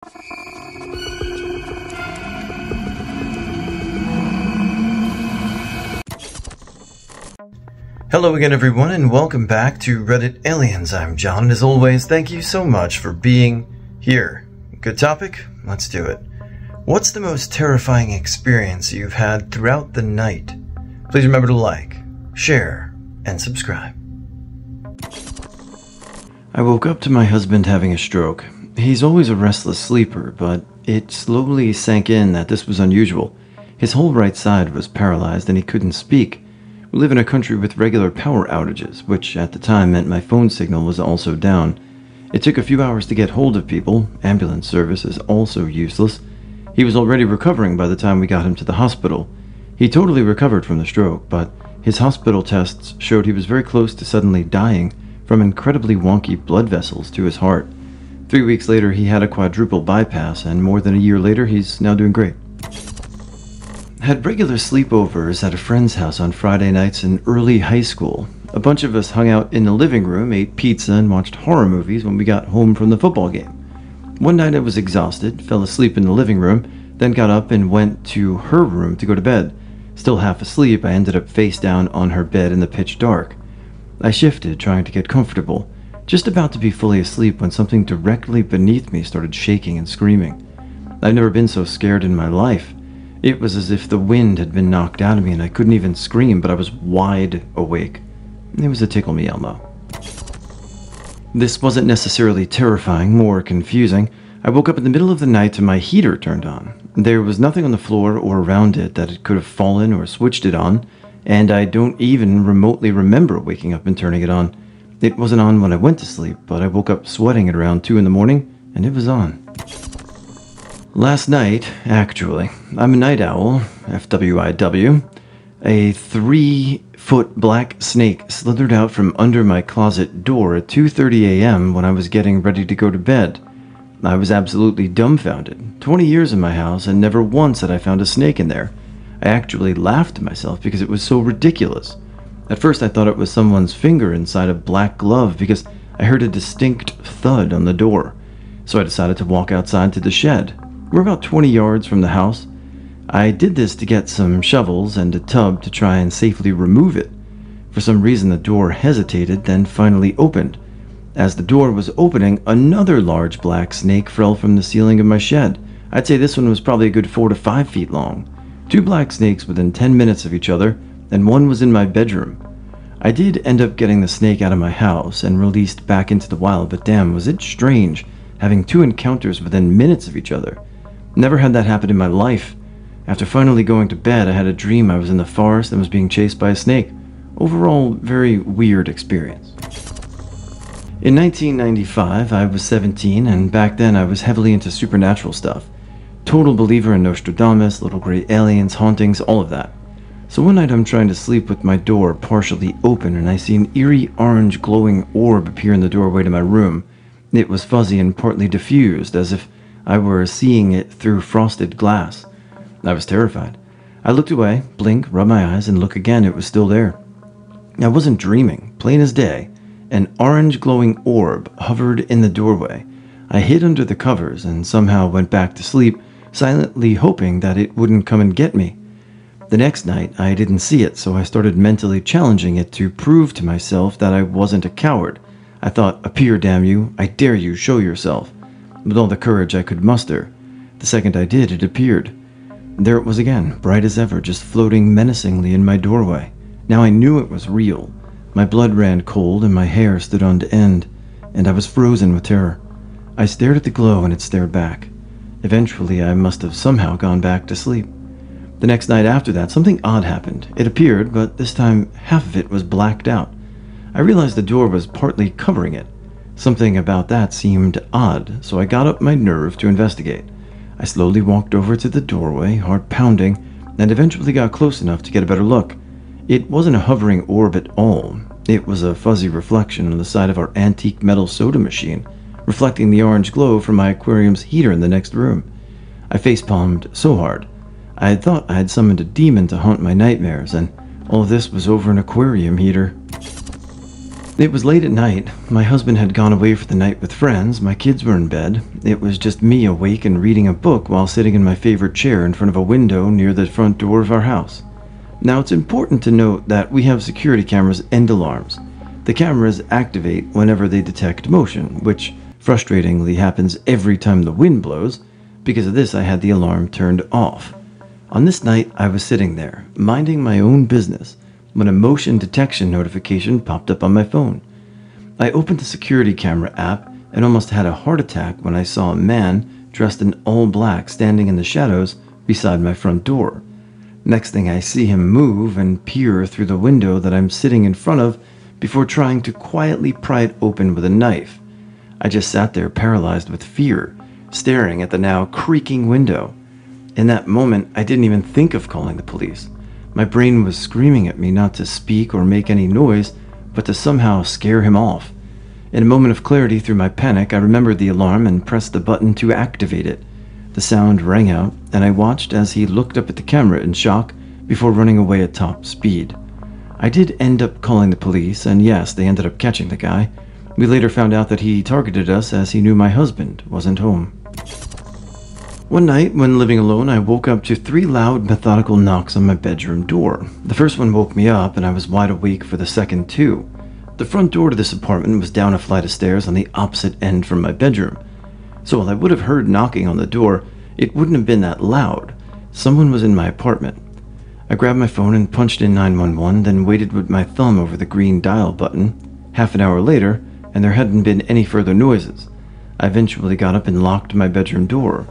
Hello again everyone, and welcome back to Reddit Aliens. I'm John, and as always, thank you so much for being here. Good topic? Let's do it. What's the most terrifying experience you've had throughout the night? Please remember to like, share, and subscribe. I woke up to my husband having a stroke. He's always a restless sleeper, but it slowly sank in that this was unusual. His whole right side was paralyzed and he couldn't speak. We live in a country with regular power outages, which at the time meant my phone signal was also down. It took a few hours to get hold of people. Ambulance service is also useless. He was already recovering by the time we got him to the hospital. He totally recovered from the stroke, but his hospital tests showed he was very close to suddenly dying from incredibly wonky blood vessels to his heart. 3 weeks later, he had a quadruple bypass, and more than a year later, he's now doing great. Had regular sleepovers at a friend's house on Friday nights in early high school. A bunch of us hung out in the living room, ate pizza, and watched horror movies when we got home from the football game. One night I was exhausted, fell asleep in the living room, then got up and went to her room to go to bed. Still half asleep, I ended up face down on her bed in the pitch dark. I shifted, trying to get comfortable, just about to be fully asleep when something directly beneath me started shaking and screaming. I've never been so scared in my life. It was as if the wind had been knocked out of me and I couldn't even scream, but I was wide awake. It was a Tickle Me Elmo. This wasn't necessarily terrifying, more confusing. I woke up in the middle of the night to my heater turned on. There was nothing on the floor or around it that it could have fallen or switched it on, and I don't even remotely remember waking up and turning it on. It wasn't on when I went to sleep, but I woke up sweating at around 2 in the morning, and it was on. Last night, actually, I'm a night owl, FWIW. A 3-foot black snake slithered out from under my closet door at 2:30 a.m. when I was getting ready to go to bed. I was absolutely dumbfounded. 20 years in my house, and never once had I found a snake in there. I actually laughed to myself because it was so ridiculous. At first I thought it was someone's finger inside a black glove because I heard a distinct thud on the door. So I decided to walk outside to the shed. We're about 20 yards from the house. I did this to get some shovels and a tub to try and safely remove it. For some reason the door hesitated, then finally opened. As the door was opening, another large black snake fell from the ceiling of my shed. I'd say this one was probably a good 4 to 5 feet long. 2 black snakes within 10 minutes of each other, and one was in my bedroom. I did end up getting the snake out of my house and released back into the wild, but damn, was it strange having 2 encounters within minutes of each other. Never had that happen in my life. After finally going to bed, I had a dream I was in the forest and was being chased by a snake. Overall, very weird experience. In 1995, I was 17, and back then I was heavily into supernatural stuff. Total believer in Nostradamus, little gray aliens, hauntings, all of that. So one night I'm trying to sleep with my door partially open, and I see an eerie orange glowing orb appear in the doorway to my room. It was fuzzy and partly diffused, as if I were seeing it through frosted glass. I was terrified. I looked away, blink, rub my eyes, and look again. It was still there. I wasn't dreaming. Plain as day. An orange glowing orb hovered in the doorway. I hid under the covers and somehow went back to sleep, silently hoping that it wouldn't come and get me. The next night, I didn't see it, so I started mentally challenging it to prove to myself that I wasn't a coward. I thought, appear, damn you. I dare you, show yourself. With all the courage I could muster. The second I did, it appeared. There it was again, bright as ever, just floating menacingly in my doorway. Now I knew it was real. My blood ran cold and my hair stood on end, and I was frozen with terror. I stared at the glow and it stared back. Eventually, I must have somehow gone back to sleep. The next night after that, something odd happened. It appeared, but this time half of it was blacked out. I realized the door was partly covering it. Something about that seemed odd, so I got up my nerve to investigate. I slowly walked over to the doorway, heart pounding, and eventually got close enough to get a better look. It wasn't a hovering orb at all. It was a fuzzy reflection on the side of our antique metal soda machine, reflecting the orange glow from my aquarium's heater in the next room. I facepalmed so hard. I had thought I had summoned a demon to haunt my nightmares, and all of this was over an aquarium heater. It was late at night. My husband had gone away for the night with friends. My kids were in bed. It was just me awake and reading a book while sitting in my favorite chair in front of a window near the front door of our house. Now, it's important to note that we have security cameras and alarms. The cameras activate whenever they detect motion, which frustratingly happens every time the wind blows. Because of this, I had the alarm turned off. On this night, I was sitting there, minding my own business, when a motion detection notification popped up on my phone. I opened the security camera app and almost had a heart attack when I saw a man dressed in all black standing in the shadows beside my front door. Next thing I see him move and peer through the window that I'm sitting in front of before trying to quietly pry it open with a knife. I just sat there paralyzed with fear, staring at the now creaking window. In that moment, I didn't even think of calling the police. My brain was screaming at me not to speak or make any noise, but to somehow scare him off. In a moment of clarity through my panic, I remembered the alarm and pressed the button to activate it. The sound rang out, and I watched as he looked up at the camera in shock before running away at top speed. I did end up calling the police, and yes, they ended up catching the guy. We later found out that he targeted us as he knew my husband wasn't home. One night, when living alone, I woke up to 3 loud, methodical knocks on my bedroom door. The first one woke me up, and I was wide awake for the second too. The front door to this apartment was down a flight of stairs on the opposite end from my bedroom. So while I would have heard knocking on the door, it wouldn't have been that loud. Someone was in my apartment. I grabbed my phone and punched in 911, then waited with my thumb over the green dial button. Half an hour later, and there hadn't been any further noises. I eventually got up and locked my bedroom door.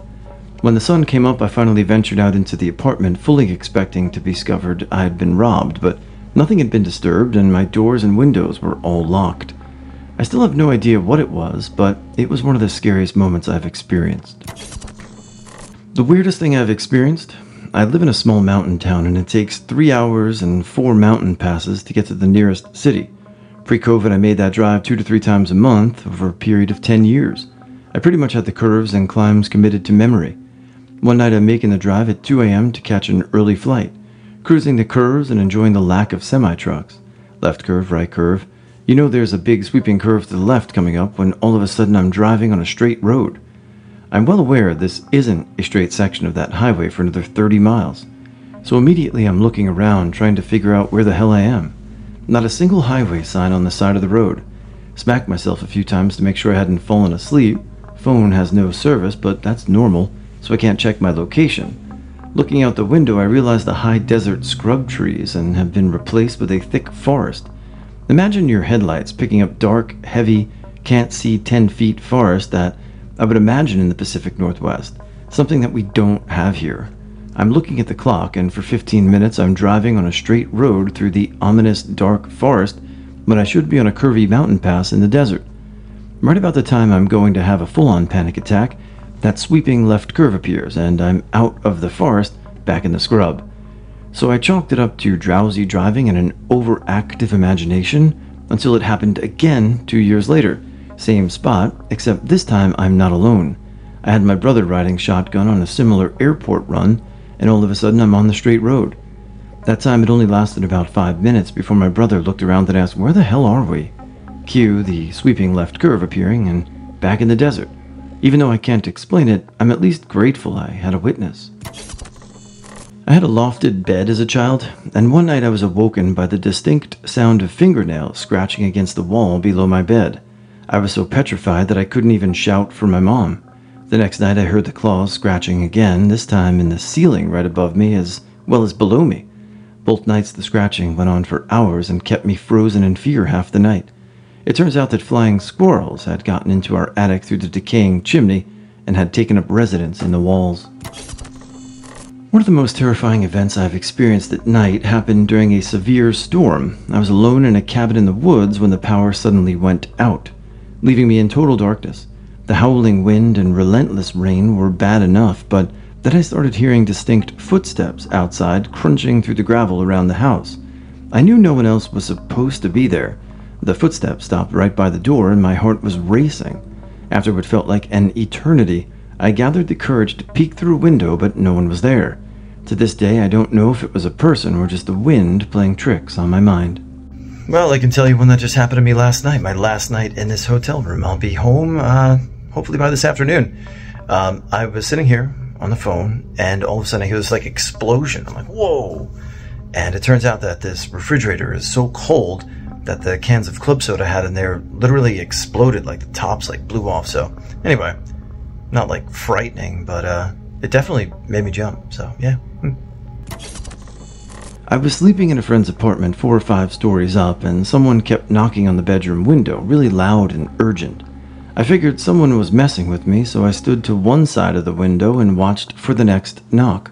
When the sun came up, I finally ventured out into the apartment, fully expecting to be discovered I had been robbed, but nothing had been disturbed and my doors and windows were all locked. I still have no idea what it was, but it was one of the scariest moments I've experienced. The weirdest thing I've experienced? I live in a small mountain town and it takes 3 hours and 4 mountain passes to get to the nearest city. Pre-COVID, I made that drive 2 to 3 times a month over a period of 10 years. I pretty much had the curves and climbs committed to memory. One night I'm making the drive at 2 a.m. to catch an early flight, cruising the curves and enjoying the lack of semi-trucks. Left curve, right curve. You know there's a big sweeping curve to the left coming up when all of a sudden I'm driving on a straight road. I'm well aware this isn't a straight section of that highway for another 30 miles. So immediately I'm looking around trying to figure out where the hell I am. Not a single highway sign on the side of the road. Smacked myself a few times to make sure I hadn't fallen asleep. Phone has no service, but that's normal, so I can't check my location. Looking out the window, I realize the high desert scrub trees and have been replaced with a thick forest. Imagine your headlights picking up dark, heavy, can't see 10 feet forest that I would imagine in the Pacific Northwest, something that we don't have here. I'm looking at the clock, and for 15 minutes I'm driving on a straight road through the ominous dark forest when I should be on a curvy mountain pass in the desert. Right about the time I'm going to have a full-on panic attack, that sweeping left curve appears, and I'm out of the forest, back in the scrub. So I chalked it up to drowsy driving and an overactive imagination until it happened again 2 years later. Same spot, except this time I'm not alone. I had my brother riding shotgun on a similar airport run, and all of a sudden I'm on the straight road. That time it only lasted about 5 minutes before my brother looked around and asked, "Where the hell are we?" Cue the sweeping left curve appearing and back in the desert. Even though I can't explain it, I'm at least grateful I had a witness. I had a lofted bed as a child, and one night I was awoken by the distinct sound of fingernails scratching against the wall below my bed. I was so petrified that I couldn't even shout for my mom. The next night I heard the claws scratching again, this time in the ceiling right above me as well as below me. Both nights the scratching went on for hours and kept me frozen in fear half the night. It turns out that flying squirrels had gotten into our attic through the decaying chimney and had taken up residence in the walls. One of the most terrifying events I've experienced at night happened during a severe storm. I was alone in a cabin in the woods when the power suddenly went out, leaving me in total darkness. The howling wind and relentless rain were bad enough, but then I started hearing distinct footsteps outside crunching through the gravel around the house. I knew no one else was supposed to be there. The footsteps stopped right by the door and my heart was racing. After what felt like an eternity, I gathered the courage to peek through a window, but no one was there. To this day, I don't know if it was a person or just the wind playing tricks on my mind. Well, I can tell you one that just happened to me last night. My last night in this hotel room. I'll be home, hopefully by this afternoon. I was sitting here on the phone, and all of a sudden I hear this, like, explosion. I'm like, whoa! And it turns out that this refrigerator is so cold that the cans of club soda I had in there literally exploded, like the tops, like, blew off. So, anyway, not, like, frightening, but, it definitely made me jump, so, yeah. I was sleeping in a friend's apartment 4 or 5 stories up, and someone kept knocking on the bedroom window, really loud and urgent. I figured someone was messing with me, so I stood to one side of the window and watched for the next knock.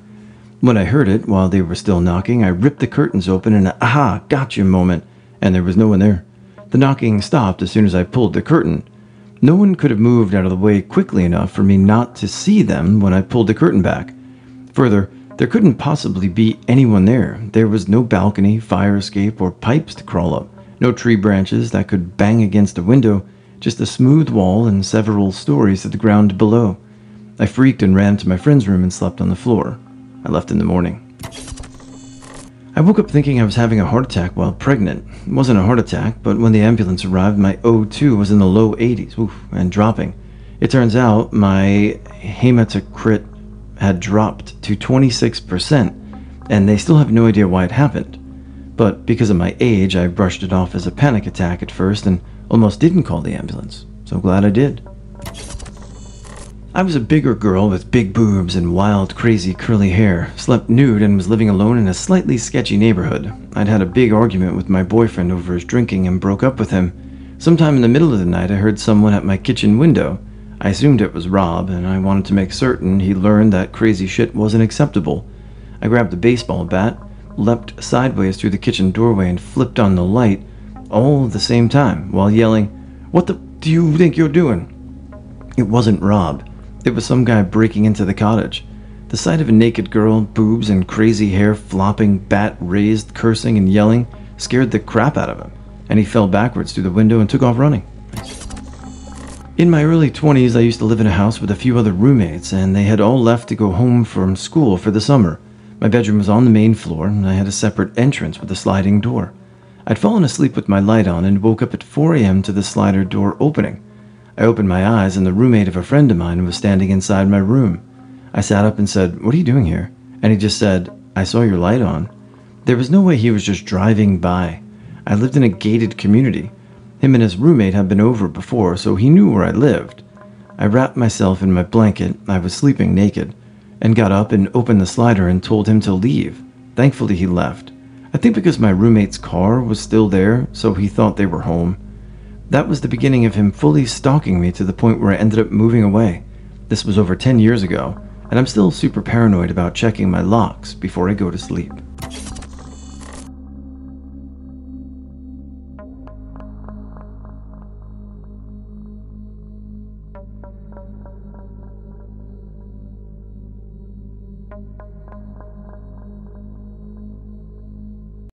When I heard it, while they were still knocking, I ripped the curtains open in an aha, gotcha moment, and there was no one there. The knocking stopped as soon as I pulled the curtain. No one could have moved out of the way quickly enough for me not to see them when I pulled the curtain back. Further, there couldn't possibly be anyone there. There was no balcony, fire escape, or pipes to crawl up. No tree branches that could bang against a window, just a smooth wall and several stories to the ground below. I freaked and ran to my friend's room and slept on the floor. I left in the morning. I woke up thinking I was having a heart attack while pregnant. It wasn't a heart attack, but when the ambulance arrived, my O2 was in the low 80s, and dropping. It turns out my hematocrit had dropped to 26%, and they still have no idea why it happened. But because of my age, I brushed it off as a panic attack at first and almost didn't call the ambulance. So glad I did. I was a bigger girl with big boobs and wild, crazy, curly hair, slept nude, and was living alone in a slightly sketchy neighborhood. I'd had a big argument with my boyfriend over his drinking and broke up with him. Sometime in the middle of the night, I heard someone at my kitchen window. I assumed it was Rob, and I wanted to make certain he learned that crazy shit wasn't acceptable. I grabbed a baseball bat, leapt sideways through the kitchen doorway, and flipped on the light, all at the same time, while yelling, "What the do you think you're doing?" It wasn't Rob. It was some guy breaking into the cottage. The sight of a naked girl, boobs and crazy hair flopping, bat raised, cursing and yelling, scared the crap out of him, and he fell backwards through the window and took off running. In my early 20s, I used to live in a house with a few other roommates, and they had all left to go home from school for the summer. My bedroom was on the main floor, and I had a separate entrance with a sliding door. I'd fallen asleep with my light on and woke up at 4 a.m. to the slider door opening. I opened my eyes, and the roommate of a friend of mine was standing inside my room. I sat up and said, "What are you doing here?" And he just said, "I saw your light on." There was no way he was just driving by. I lived in a gated community. Him and his roommate had been over before, so he knew where I lived. I wrapped myself in my blanket, I was sleeping naked, and got up and opened the slider and told him to leave. Thankfully he left. I think because my roommate's car was still there, so he thought they were home. That was the beginning of him fully stalking me to the point where I ended up moving away. This was over 10 years ago, and I'm still super paranoid about checking my locks before I go to sleep.